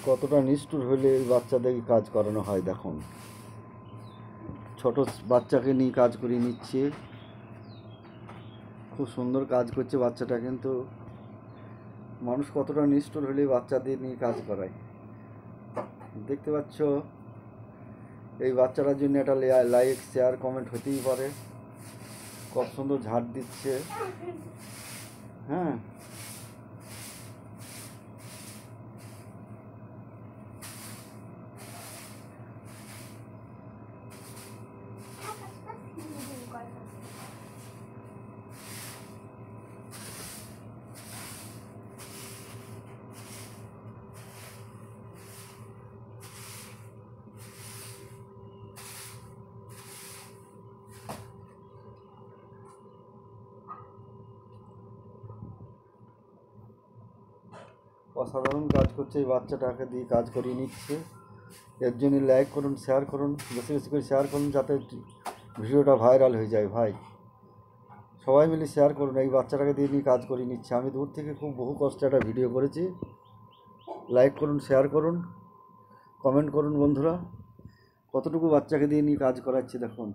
কতটা নিষ্ঠুর হলে এই বাচ্চাদেরকে কাজ করানো হয় দেখুন। ছোট বাচ্চাকে নিয়ে কাজ করিয়ে নিচ্ছে, খুব সুন্দর কাজ করছে বাচ্চাটা, কিন্তু মানুষ কতটা নিষ্ঠুর হলে বাচ্চাদের নিয়ে কাজ করায়। দেখতে পাচ্ছ, এই বাচ্চাটার জন্য একটা লাইক শেয়ার কমেন্ট হতেই পারে। কত সুন্দর ঝাড় দিচ্ছে। হ্যাঁ, অসাধারণ কাজ করছে এই বাচ্চাটাকে দিয়ে কাজ করিয়ে নিচ্ছে। এর জন্য লাইক করুন, শেয়ার করুন, বেশি বেশি করে শেয়ার করুন যাতে ভিডিওটা ভাইরাল হয়ে যায়। ভাই সবাই মিলে শেয়ার করুন, এই বাচ্চাটাকে দিয়ে নিয়ে কাজ করিয়ে নিচ্ছে। আমি দূর থেকে খুব বহু কষ্টে একটা ভিডিও করেছি। লাইক করুন, শেয়ার করুন, কমেন্ট করুন বন্ধুরা। কতটুকু বাচ্চাকে দিয়ে নিয়ে কাজ করাচ্ছি দেখুন।